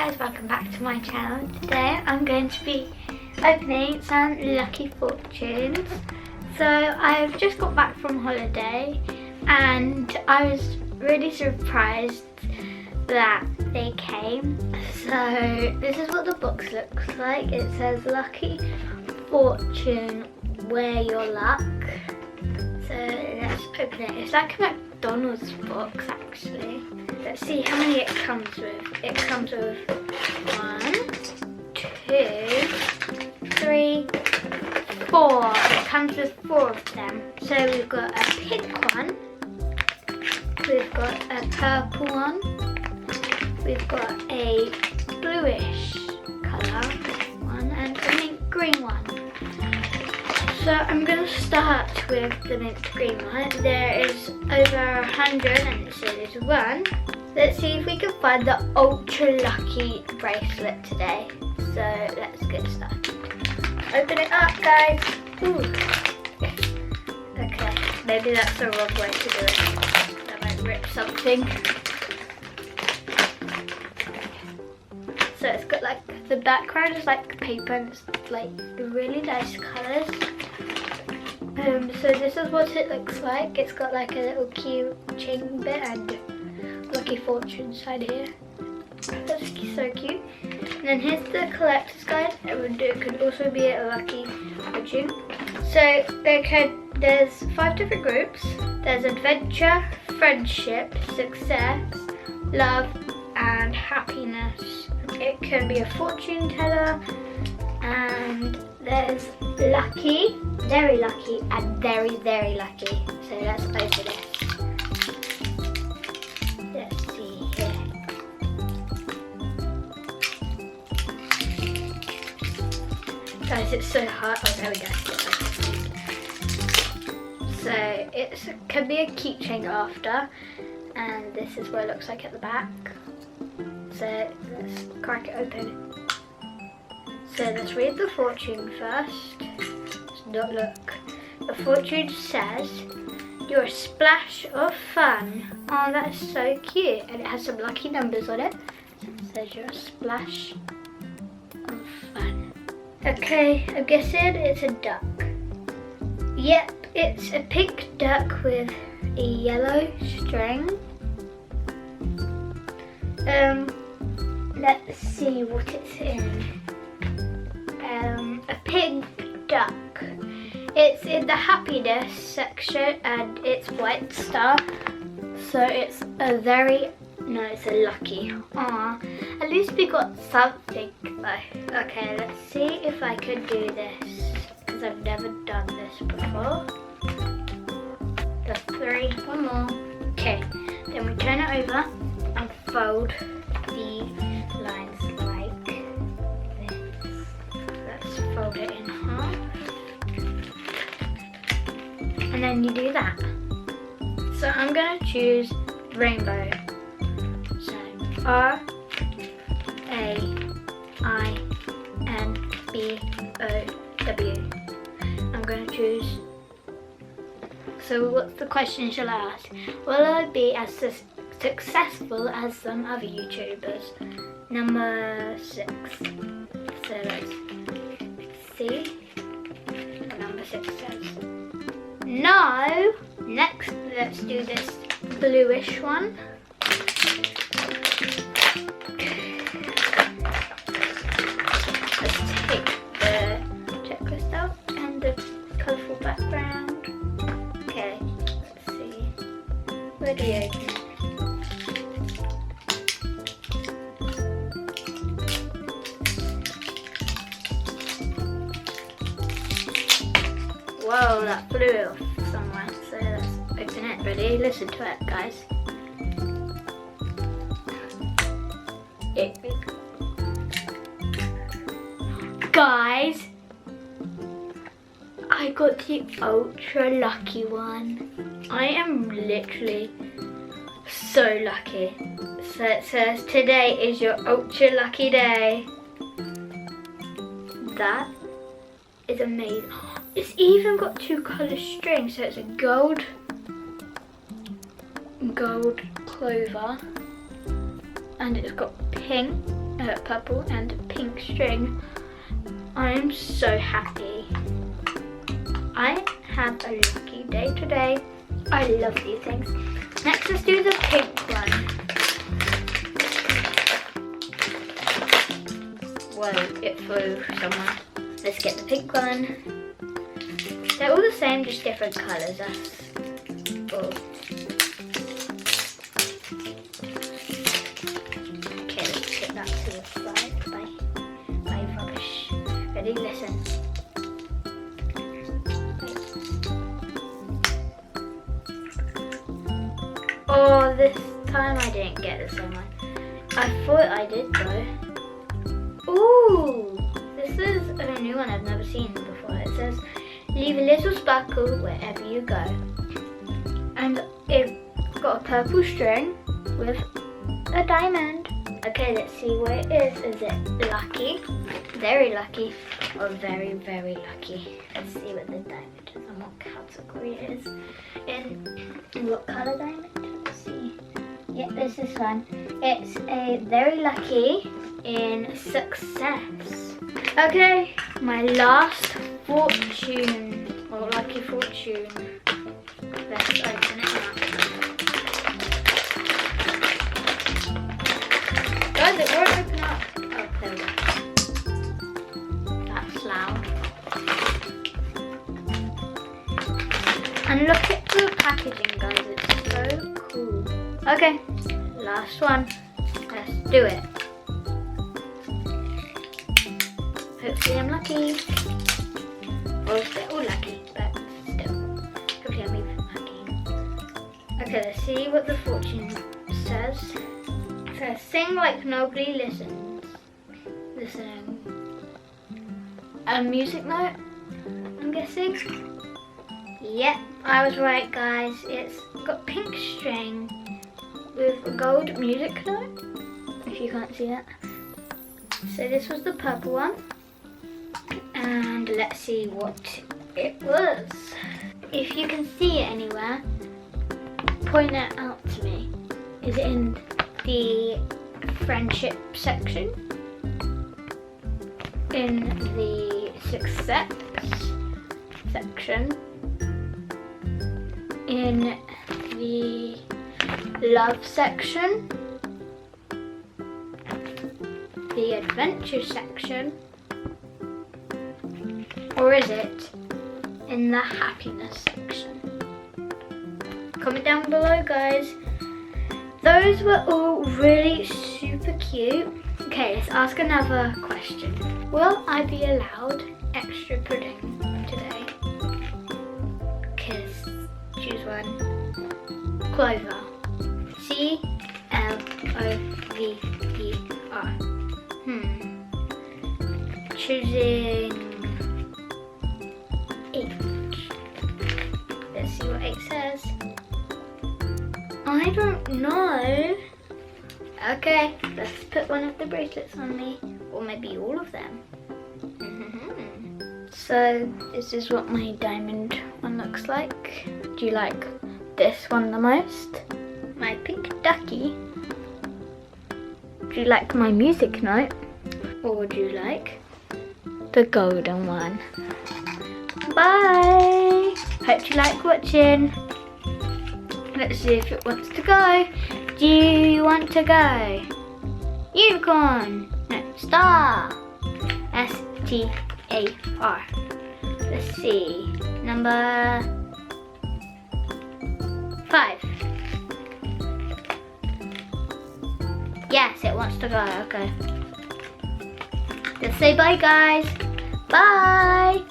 guys, welcome back to my channel. Today I'm going to be opening some lucky fortunes. So I've just got back from holiday and I was really surprised that they came. So this is what the box looks like. It says lucky fortune, wear your luck. So let's open it. It's like a McDonald's box actually. Let's see how many it comes with. It comes with 1, 2, 3, 4. It comes with 4 of them. So we've got a pink one, we've got a purple one, we've got a bluish colour one, and a mint green one. So I'm going to start with the mint green one. There is over 100 and it says 1. Let's see if we can find the ultra lucky bracelet today. So let's get started. Open it up, guys. Ooh. Okay, maybe that's the wrong way to do it. I might rip something. So it's got like, the background is like paper and it's like really nice colours. So this is what it looks like. It's got like a little keychain bit and lucky fortune side here. That's so cute. And then here's the collector's guide. It could also be a lucky fortune. So there's 5 different groups. There's adventure, friendship, success, love, and happiness. It can be a fortune teller, and there's lucky, very lucky, and very, very lucky. So let's open it. Let's see here. Guys, it's so hard. Oh, there we go. So it can be a keychain after, and this is what it looks like at the back. So let's crack it open. So let's read the fortune first. Let's not look. The fortune says, "You're a splash of fun." Oh, that's so cute. And it has some lucky numbers on it. So it says you're a splash of fun. Okay, I'm guessing it's a duck. Yep, it's a pink duck with a yellow string. Let's see what it's in. A pink duck. It's in the happiness section and it's white star. So it's a very, no, it's a lucky. Aw, at least we got something though. Okay, let's see if I can do this, because I've never done this before. The 3, one more. Okay, then we turn it over and fold the lines like this. Let's fold it in half. And then you do that. So I'm going to choose rainbow. So RAINBOW. I'm going to choose. So what's the question shall I ask? Will I be as successful as some other YouTubers? Number 6. So let's see what number 6 says. No! Next, let's do this bluish one. Let's take the checklist out and the colourful background. Okay, let's see. Where do you open it? Whoa, that flew off somewhere. So let's open it. Ready? Listen to it, guys. Guys, I got the ultra lucky one. I am literally so lucky. So it says today is your ultra lucky day. That is amazing. It's even got 2 colour strings, so it's a gold clover, and it's got pink purple and pink string. I'm so happy. I have a lucky day today. I love these things. Next, let's do the pink one. Whoa, it flew somewhere. Let's get the pink one. They're all the same, just different colours. Oh. Okay, let's put that to the side. Bye, rubbish. Ready? Listen. Oh, this time I didn't get the same one. I thought I did though. Ooh, this is a new one I've never seen before. It says, leave a little sparkle wherever you go. And it's got a purple string with a diamond. Okay, let's see what it is. Is it lucky, very lucky, or very, very lucky? Let's see what the diamond is and what category it is. In what colour diamond? Let's see. Yeah, this is one. It's a very lucky in success. Okay, my last fortune, or lucky fortune. Let's open it up. Guys, it won't open up. Oh, there we go. That's loud. And look at the packaging, guys. It's so cool. Okay, last one. Let's do it. Hopefully I'm lucky. Well, they're all lucky, but still. Hopefully I'm even lucky. Okay, let's see what the fortune says. It says, sing like nobody listens. Listening. A music note, I'm guessing. Yep, I was right, guys. It's got pink string with a gold music note, if you can't see that. So this was the purple one. And let's see what it was. If you can see it anywhere, point it out to me. Is it in the friendship section? In the success section? In the love section? The adventure section? Or is it in the happiness section? Comment down below, guys. Those were all really super cute. Okay, let's ask another question. Will I be allowed extra pudding today? Okay, let's choose one. Clover. C-L-O-V-E-R. Choosing H. Let's see what H says. I don't know. Okay, let's put one of the bracelets on me, or maybe all of them. So this is what my diamond one looks like. Do you like this one the most? My pink ducky. Do you like my music note? Or would you like the golden one? Bye! Hope you like watching. Let's see if it wants to go. Do you want to go? Unicorn! No, star! S-T-A-R. Let's see. Number 5. Yes, it wants to go. Okay. Let's say bye, guys. Bye!